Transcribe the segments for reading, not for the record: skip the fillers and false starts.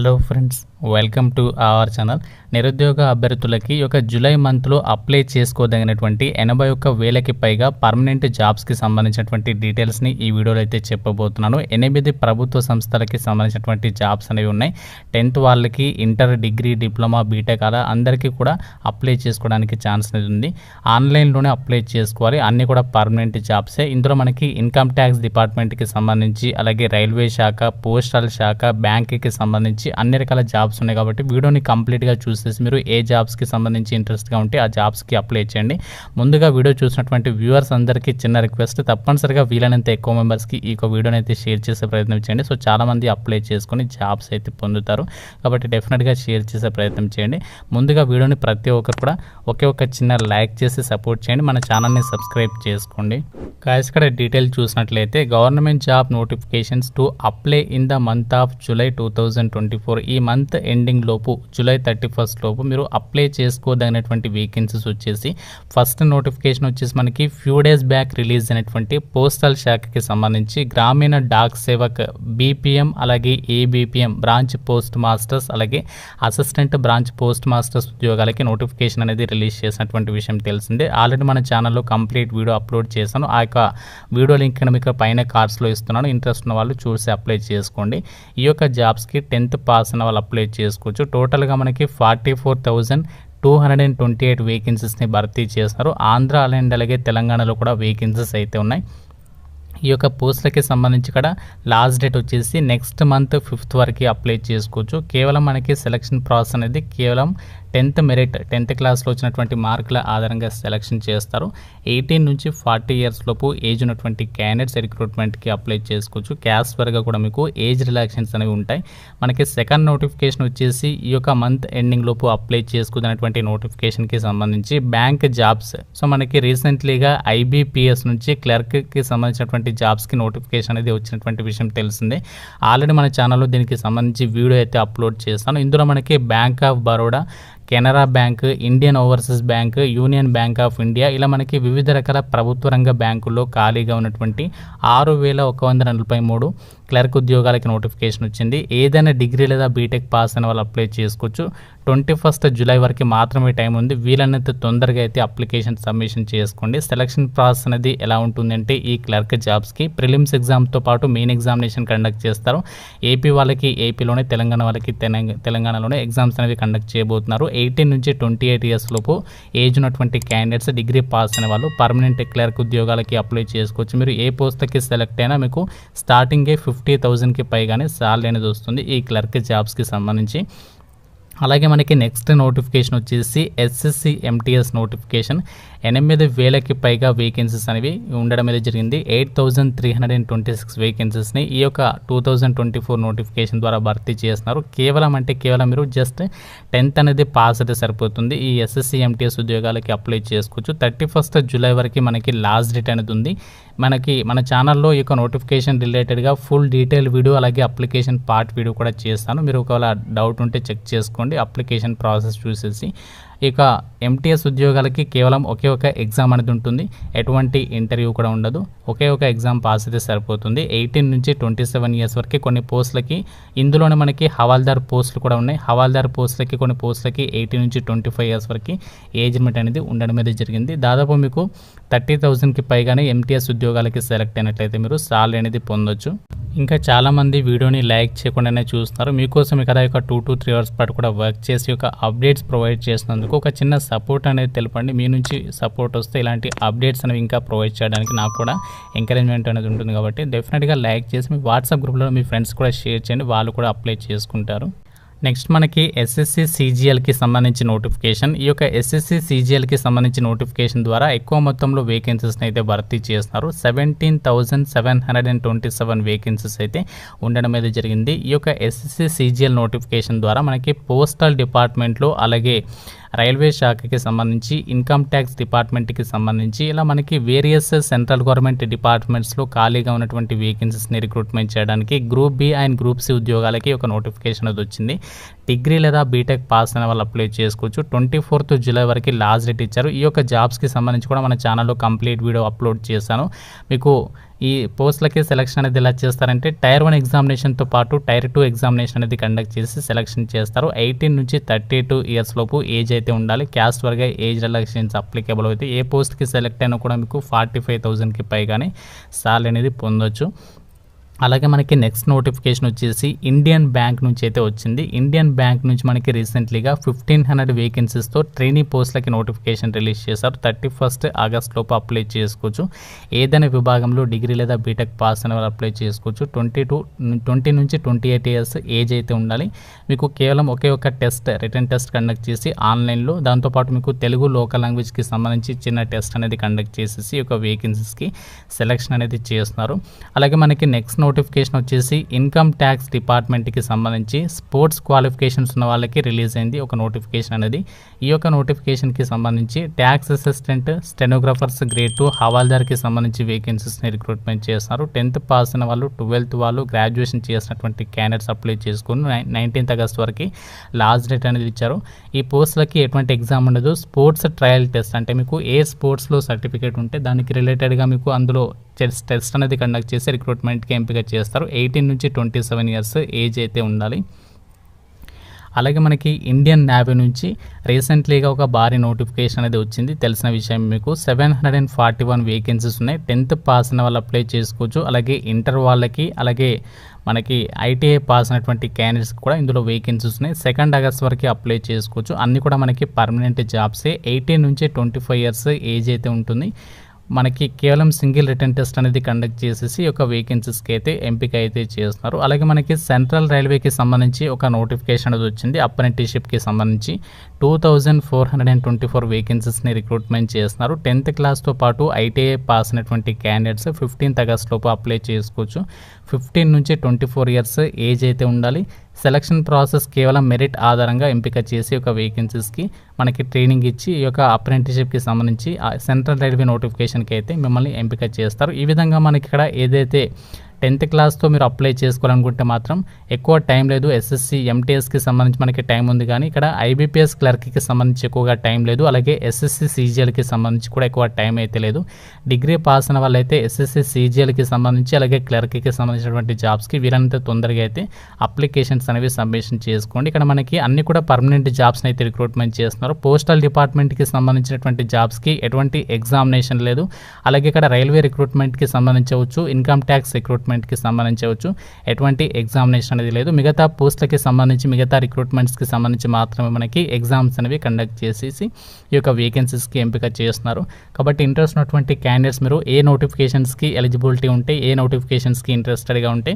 Hello friends, welcome to our channel. నిరుద్యోగ అభ్యర్థులకి ఒక జూలై మంత్లో అప్లై చేసుకోదగినటువంటి 81,000కి పైగా పర్మనెంట్ జాబ్స్కి సంబంధించినటువంటి డీటెయిల్స్ని ఈ వీడియోలో అయితే చెప్పబోతున్నాను. 8 ప్రభుత్వ సంస్థలకి సంబంధించినటువంటి జాబ్స్ అనేవి ఉన్నాయి. 10th వాళ్ళకి, ఇంటర్, డిగ్రీ, డిప్లొమా, బీటెక్ అలా అందరికీ కూడా అప్లై చేసుకోవడానికి ఛాన్స్ అనేది ఉంది. ఆన్లైన్లోనే అప్లై చేసుకోవాలి. అన్నీ కూడా పర్మనెంట్ జాబ్సే. ఇందులో మనకి ఇన్కమ్ ట్యాక్స్ డిపార్ట్మెంట్కి సంబంధించి, అలాగే రైల్వే శాఖ, పోస్టల్ శాఖ, బ్యాంక్కి సంబంధించి అన్ని రకాల జాబ్స్ ఉన్నాయి. కాబట్టి వీడియోని కంప్లీట్గా చూసేసి మీరు ఏ జాబ్స్కి సంబంధించి ఇంట్రెస్ట్గా ఉంటే ఆ జాబ్స్కి అప్లై చేయండి. ముందుగా వీడియో చూసినటువంటి వ్యూవర్స్ అందరికీ చిన్న రిక్వెస్ట్, తప్పనిసరిగా వీలైనంత ఎక్కువ మెంబర్స్కి ఈ వీడియోని అయితే షేర్ చేసే ప్రయత్నం చేయండి. సో చాలామంది అప్లై చేసుకొని జాబ్స్ అయితే పొందుతారు. కాబట్టి డెఫినెట్గా షేర్ చేసే ప్రయత్నం చేయండి. ముందుగా వీడియోని ప్రతి ఒక్కరు కూడా ఒకే ఒక చిన్న లైక్ చేసి సపోర్ట్ చేయండి. మన ఛానల్ని సబ్స్క్రైబ్ చేసుకోండి. గాయ్స్, ఇక్కడ డీటెయిల్ చూసినట్లయితే government job notifications to apply in the month of July 2024. ఈ మంత్ ఎండింగ్ లోపు, జూలై 31st లోపు మీరు అప్లై చేసుకోదగినటువంటి వేకెన్సీస్ వచ్చేసి ఫస్ట్ నోటిఫికేషన్ వచ్చేసి మనకి ఫ్యూ డేస్ బ్యాక్ రిలీజ్ అయినటువంటి పోస్టల్ శాఖకి సంబంధించి గ్రామీణ డాక్ సేవక్ బీపీఎం, అలాగే ఏబీపీఎం బ్రాంచ్ పోస్ట్ మాస్టర్స్, అలాగే అసిస్టెంట్ బ్రాంచ్ పోస్ట్ మాస్టర్స్ ఉద్యోగాలకి నోటిఫికేషన్ అనేది రిలీజ్ చేసినటువంటి విషయం తెలిసిందే. ఆల్రెడీ మన ఛానల్లో కంప్లీట్ వీడియో అప్లోడ్ చేశాను. ఆ యొక్క వీడియో లింక్ మీకు పైన కార్డ్స్లో ఇస్తున్నాను. ఇంట్రెస్ట్ ఉన్న వాళ్ళు చూసి అప్లై చేసుకోండి. ఈ యొక్క జాబ్స్కి 10th పాస్ అయిన వాళ్ళు అప్లై చేసుకోవచ్చు. టోటల్గా మనకి 44,228 వేకెన్సీస్ని భర్తీ చేస్తున్నారు. ఆంధ్ర అండ్ అలాగే తెలంగాణలో కూడా వేకెన్సీస్ అయితే ఉన్నాయి. ఈ యొక్క పోస్టులకి సంబంధించి ఇక్కడ లాస్ట్ డేట్ వచ్చేసి నెక్స్ట్ మంత్ 5th వరకు అప్లై చేసుకోవచ్చు. కేవలం మనకి సెలక్షన్ ప్రాసెస్ అనేది కేవలం 10th మెరిట్, 10th క్లాస్లో వచ్చినటువంటి మార్కుల ఆధారంగా సెలక్షన్ చేస్తారు. 18 నుంచి 40 ఇయర్స్ లోపు ఏజ్ ఉన్నటువంటి క్యాండిడేట్స్ రిక్రూట్మెంట్కి అప్లై చేసుకోవచ్చు. క్యాస్ట్ వరకు కూడా మీకు ఏజ్ రిలాక్సేషన్స్ అనేవి ఉంటాయి. మనకి సెకండ్ నోటిఫికేషన్ వచ్చేసి ఈ యొక్క మంత్ ఎండింగ్ లోపు అప్లై చేసుకున్నటువంటి నోటిఫికేషన్కి సంబంధించి బ్యాంక్ జాబ్స్. సో మనకి రీసెంట్లీగా ఐబీపీఎస్ నుంచి క్లర్క్కి సంబంధించినటువంటి జాబ్స్కి నోటిఫికేషన్ అనేది వచ్చినటువంటి విషయం తెలిసిందే. ఆల్రెడీ మన ఛానల్లో దీనికి సంబంధించి వీడియో అయితే అప్లోడ్ చేస్తాను. ఇందులో మనకి bank of Baroda, Canara bank, Indian overseas bank, union bank of India ఇలా మనకి వివిధ రకాల ప్రభుత్వ రంగ బ్యాంకుల్లో ఖాళీగా ఉన్నటువంటి 6,143 క్లర్క్ ఉద్యోగాలకి నోటిఫికేషన్ వచ్చింది. ఏదైనా డిగ్రీ లేదా బీటెక్ పాస్ అయిన వాళ్ళు అప్లై చేసుకోవచ్చు. 21st జూలై వరకు మాత్రమే టైం ఉంది. వీలైనంత తొందరగా అయితే అప్లికేషన్ సబ్మిషన్ చేసుకోండి. సెలక్షన్ ప్రాసెస్ అనేది ఎలా ఉంటుందంటే ఈ క్లర్క్ జాబ్స్కి ప్రిలిమ్స్ ఎగ్జామ్తో పాటు మెయిన్ ఎగ్జామినేషన్ కండక్ట్ చేస్తారు. ఏపీ వాళ్ళకి ఏపీలోనే, తెలంగాణ వాళ్ళకి తెలంగాణలోనే ఎగ్జామ్స్ అనేవి కండక్ట్ చేయబోతున్నారు. 18 నుంచి 28 ఇయర్స్ లోపు ఏజ్ ఉన్నటువంటి క్యాండిడేట్స్, డిగ్రీ పాస్ అయిన వాళ్ళు పర్మనెంట్ క్లర్క్ ఉద్యోగాలకి అప్లై చేసుకోవచ్చు. మీరు ఏ పోస్ట్కి సెలెక్ట్ అయినా మీకు స్టార్టింగే 50,000కి పైగానే సాలరీ అనేది వస్తుంది ఈ క్లర్క్ జాబ్స్కి సంబంధించి. అలాగే మనకి నెక్స్ట్ నోటిఫికేషన్ వచ్చేసి ఎస్ఎస్సి ఎంటీఎస్ నోటిఫికేషన్. 8,000కి పైగా వేకెన్సీస్ అనేవి ఉండడం అనేది జరిగింది. 8,326 వేకెన్సీస్ని ఈ యొక్క 2024 నోటిఫికేషన్ ద్వారా భర్తీ చేస్తున్నారు. కేవలం మీరు జస్ట్ 10th అనేది పాస్ అయితే సరిపోతుంది. ఈ ఎస్ఎస్సి ఎంటీఎస్ ఉద్యోగాలకి అప్లై చేసుకోవచ్చు. 31st జూలై వరకు మనకి లాస్ట్ డేట్ అనేది ఉంది. మన ఛానల్లో ఈ యొక్క నోటిఫికేషన్ రిలేటెడ్గా ఫుల్ డీటెయిల్ వీడియో, అలాగే అప్లికేషన్ పార్ట్ వీడియో కూడా చేస్తాను. మీరు ఒకవేళ డౌట్ ఉంటే చెక్ చేసుకోండి. అప్లికేషన్ ప్రాసెస్ చూసేసి ఇక ఎంటీఎస్ ఉద్యోగాలకి కేవలం ఒకే ఒక ఎగ్జామ్ అనేది ఉంటుంది. ఎటువంటి ఇంటర్వ్యూ కూడా ఉండదు. ఒకే ఒక ఎగ్జామ్ పాస్ అయితే సరిపోతుంది. 18 నుంచి 27 ఇయర్స్ వరకు కొన్ని పోస్టులకి, ఇందులోనే మనకి హవాల్దార్ పోస్టులు కూడా ఉన్నాయి. హవాల్దార్ పోస్టులకి కొన్ని పోస్టులకి 18 నుంచి 25 ఇయర్స్ వరకు ఏజ్ లిమిట్ అనేది ఉండడం అనేది జరిగింది. దాదాపు మీకు 30,000కి పైగానే ఎంటీఎస్ ఉద్యోగాలకి సెలెక్ట్ అయినట్లయితే మీరు సాలరీ అనేది పొందొచ్చు. ఇంకా చాలామంది వీడియోని లైక్ చేయకుండానే చూస్తున్నారు. మీకోసం ఇక్కడ ఒక 2 to 3 అవర్స్ పాటు కూడా వర్క్ చేసి ఒక అప్డేట్స్ ప్రొవైడ్ చేసినందుకు ఒక చిన్న సపోర్ట్ అనేది తెలపండి. మీ నుంచి సపోర్ట్ వస్తే ఇలాంటి అప్డేట్స్ అనేవి ఇంకా ప్రొవైడ్ చేయడానికి నాకు కూడా ఎంకరేజ్మెంట్ అనేది ఉంటుంది. కాబట్టి డెఫినెట్గా లైక్ చేసి మీ వాట్సాప్ గ్రూప్లో మీ ఫ్రెండ్స్ కూడా షేర్ చేయండి. వాళ్ళు కూడా అప్లై చేసుకుంటారు. నెక్స్ట్ మనకి ఎస్ఎస్సి సిజిఎల్కి సంబంధించి నోటిఫికేషన్. ఈ యొక్క ఎస్ఎస్సి సిజిఎల్కి సంబంధించి నోటిఫికేషన్ ద్వారా ఎక్కువ మొత్తంలో వేకెన్సీస్ని అయితే భర్తీ చేస్తున్నారు. 17,727 వేకెన్సీస్ అయితే ఉండడం అయితే జరిగింది. ఈ యొక్క ఎస్ఎస్సి సిజిఎల్ నోటిఫికేషన్ ద్వారా మనకి పోస్టల్ డిపార్ట్మెంట్లో, అలాగే రైల్వే శాఖకి సంబంధించి, ఇన్కమ్ ట్యాక్స్ డిపార్ట్మెంట్కి సంబంధించి ఇలా మనకి వేరియస్ సెంట్రల్ గవర్నమెంట్ డిపార్ట్మెంట్స్లో ఖాళీగా ఉన్నటువంటి వేకెన్సీస్ని రిక్రూట్మెంట్ చేయడానికి group B and group C ఉద్యోగాలకి ఒక నోటిఫికేషన్ అది వచ్చింది. డిగ్రీ లేదా బీటెక్ పాస్ అయిన వాళ్ళు అప్లై చేసుకోవచ్చు. 24th జూలై వరకు లాస్ట్ డేట్ ఇచ్చారు. ఈ యొక్క జాబ్స్కి సంబంధించి కూడా మన ఛానల్లో కంప్లీట్ వీడియో అప్లోడ్ చేశాను. మీకు ఈ పోస్టులకి సెలక్షన్ అనేది ఎలా చేస్తారంటే టైర్ 1 ఎగ్జామినేషన్తో పాటు టైర్ 2 ఎగ్జామినేషన్ అనేది కండక్ట్ చేసి సెలక్షన్ చేస్తారు. 18 నుంచి 32 ఇయర్స్ లోపు ఏజ్ అయితే ఉండాలి. క్యాస్ట్ వర్గా ఏజ్ రిలాక్సేషన్స్ అప్లికేబుల్ అయితే ఏ పోస్ట్కి సెలెక్ట్ అయినా కూడా మీకు 45,000కి పైగానే సాలరీ అనేది పొందొచ్చు. అలాగే మనకి నెక్స్ట్ నోటిఫికేషన్ వచ్చేసి ఇండియన్ బ్యాంక్ నుంచి అయితే వచ్చింది. ఇండియన్ బ్యాంక్ నుంచి మనకి రీసెంట్లీగా 1500 వేకెన్సీస్తో ట్రైనీ పోస్టులకి నోటిఫికేషన్ రిలీజ్ చేశారు. 31 ఆగస్ట్ లోపు అప్లై చేసుకోవచ్చు. ఏదైనా విభాగంలో డిగ్రీ లేదా బీటెక్ పాస్ అయిన వాళ్ళు అప్లై చేసుకోవచ్చు. 20 నుంచి 28 ఇయర్స్ ఏజ్ అయితే ఉండాలి. మీకు కేవలం ఒకే ఒక టెస్ట్ రిటర్న్ టెస్ట్ కండక్ట్ చేసి ఆన్లైన్లో, దాంతోపాటు మీకు తెలుగు లోకల్ లాంగ్వేజ్కి సంబంధించి చిన్న టెస్ట్ అనేది కండక్ట్ చేసేసి ఒక వేకెన్సీస్కి సెలక్షన్ అనేది చేస్తున్నారు. అలాగే మనకి నెక్స్ట్ నోటిఫికేషన్ వచ్చేసి ఇన్కమ్ ట్యాక్స్ డిపార్ట్మెంట్కి సంబంధించి స్పోర్ట్స్ క్వాలిఫికేషన్స్ ఉన్న వాళ్ళకి రిలీజ్ అయింది ఒక నోటిఫికేషన్ అనేది. ఈ యొక్క నోటిఫికేషన్కి సంబంధించి ట్యాక్స్ అసిస్టెంట్, స్టెనోగ్రాఫర్స్ గ్రేడ్ 2, హవాల్దార్కి సంబంధించి వేకెన్సీస్ని రిక్రూట్మెంట్ చేస్తున్నారు. 10th పాస్ అయిన వాళ్ళు, 12th వాళ్ళు, గ్రాడ్యుయేషన్ చేసినటువంటి క్యాండిడేట్స్ అప్లై చేసుకుని 19th ఆగస్ట్ వరకు లాస్ట్ డేట్ అనేది ఇచ్చారు. ఈ పోస్టులకి ఎటువంటి ఎగ్జామ్ ఉండదు. స్పోర్ట్స్ ట్రయల్ టెస్ట్ అంటే మీకు ఏ స్పోర్ట్స్లో సర్టిఫికేట్ ఉంటే దానికి రిలేటెడ్గా మీకు అందులో టెస్ట్ అనేది కండక్ట్ చేసి రిక్రూట్మెంట్కి ఎంపిక చేస్తారు. 18 నుంచి 27 ఇయర్స్ ఏజ్ అయితే ఉండాలి. అలాగే మనకి ఇండియన్ నేవీ నుంచి రీసెంట్లీగా ఒక భారీ నోటిఫికేషన్ అనేది వచ్చింది. తెలిసిన విషయం మీకు 741 వేకెన్సీస్ ఉన్నాయి. 10th పాస్ అయిన వాళ్ళు అప్లై చేసుకోవచ్చు. అలాగే ఇంటర్ వాళ్ళకి, అలాగే మనకి ఐటీఐ పాస్ అయినటువంటి క్యాండిడేట్స్ కూడా ఇందులో వేకెన్సీస్ ఉన్నాయి. 2 ఆగస్ట్ వరకు అప్లై చేసుకోవచ్చు. అన్నీ కూడా మనకి పర్మనెంట్ జాబ్సే. 18 నుంచి 25 ఇయర్స్ ఏజ్ అయితే ఉంటుంది. మనకి కేవలం సింగిల్ రిటర్న్ టెస్ట్ అనేది కండక్ట్ చేసేసి ఒక వేకెన్సీస్కి అయితే ఎంపిక అయితే చేస్తున్నారు. అలాగే మనకి సెంట్రల్ రైల్వేకి సంబంధించి ఒక నోటిఫికేషన్ అనేది వచ్చింది. అప్రెంటిస్షిప్కి సంబంధించి 2424 వేకెన్సీస్ని రిక్రూట్మెంట్ చేస్తున్నారు. 10th క్లాస్తో పాటు ఐటీఐ పాస్ అయినటువంటి క్యాండిడేట్స్ 15th ఆగస్ట్ లోపు అప్లై చేసుకోవచ్చు. 15 నుంచి 24 ఇయర్స్ ఏజ్ అయితే ఉండాలి. సెలక్షన్ ప్రాసెస్ కేవలం మెరిట్ ఆధారంగా ఎంపిక చేసి ఒక వేకెన్సీస్కి మనకి ట్రైనింగ్ ఇచ్చి ఈ యొక్క అప్రెంటిస్షిప్కి సంబంధించి సెంట్రల్ రైల్వే నోటిఫికేషన్కి అయితే మిమ్మల్ని ఎంపిక చేస్తారు. ఈ విధంగా మనకి ఇక్కడ ఏదైతే 10th క్లాస్తో మీరు అప్లై చేసుకోవాలనుకుంటే మాత్రం ఎక్కువ టైం లేదు. ఎస్ఎస్సి, ఎంటీఎస్కి సంబంధించి మనకి టైం ఉంది, కానీ ఇక్కడ ఐబీపీఎస్ క్లర్క్కి సంబంధించి ఎక్కువగా టైం లేదు. అలాగే ఎస్ఎస్సి, సీజీఎల్కి సంబంధించి కూడా ఎక్కువ టైం అయితే లేదు. డిగ్రీ పాస్ అయిన వాళ్ళైతే ఎస్ఎస్సి, సీజీఎల్కి సంబంధించి అలాగే క్లర్క్కి సంబంధించినటువంటి జాబ్స్కి వీరంతా తొందరగా అయితే అప్లికేషన్స్ అనేవి సబ్మిషన్ చేసుకోండి. ఇక్కడ మనకి అన్ని కూడా పర్మనెంట్ జాబ్స్ని అయితే రిక్రూట్మెంట్ చేస్తున్నారు. పోస్టల్ డిపార్ట్మెంట్కి సంబంధించినటువంటి జాబ్స్కి ఎటువంటి ఎగ్జామినేషన్ లేదు. అలాగే ఇక్కడ రైల్వే రిక్రూట్మెంట్కి సంబంధించవచ్చు, ఇన్కమ్ ట్యాక్స్ రిక్రూట్మెంట్కి సంబంధించవచ్చు, ఎటువంటి ఎగ్జామినేషన్ అనేది లేదు. మిగతా పోస్టులకి సంబంధించి, మిగతా రిక్రూట్మెంట్స్కి సంబంధించి మాత్రమే మనకి ఎగ్జామ్స్ అనేవి కండక్ట్ చేసేసి ఈ యొక్క వేకెన్సీస్కి ఎంపిక చేస్తున్నారు. కాబట్టి ఇంట్రెస్ట్ ఉన్నటువంటి క్యాండిడేట్స్ మీరు ఏ నోటిఫికేషన్స్కి ఎలిజిబిలిటీ ఉంటే, ఏ నోటిఫికేషన్స్కి ఇంట్రెస్టెడ్గా ఉంటే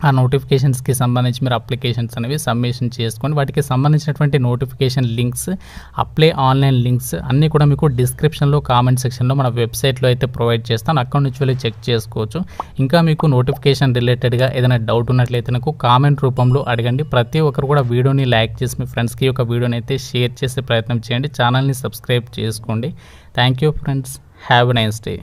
ఆ నోటిఫికేషన్స్కి సంబంధించి మీరు అప్లికేషన్స్ అనేవి సబ్మిషన్ చేసుకొని వాటికి సంబంధించినటువంటి notification links, apply online links అన్నీ కూడా మీకు డిస్క్రిప్షన్లో, కామెంట్ సెక్షన్లో మన వెబ్సైట్లో అయితే ప్రొవైడ్ చేస్తాను. అక్కడ నుంచి వెళ్ళి చెక్ చేసుకోవచ్చు. ఇంకా మీకు నోటిఫికేషన్ రిలేటెడ్గా ఏదైనా డౌట్ ఉన్నట్లయితే నాకు కామెంట్ రూపంలో అడగండి. ప్రతి ఒక్కరు కూడా వీడియోని లైక్ చేసి మీ ఫ్రెండ్స్కి ఒక వీడియోని అయితే షేర్ చేసే ప్రయత్నం చేయండి. ఛానల్ని సబ్స్క్రైబ్ చేసుకోండి. Thank you friends. Have a nice day.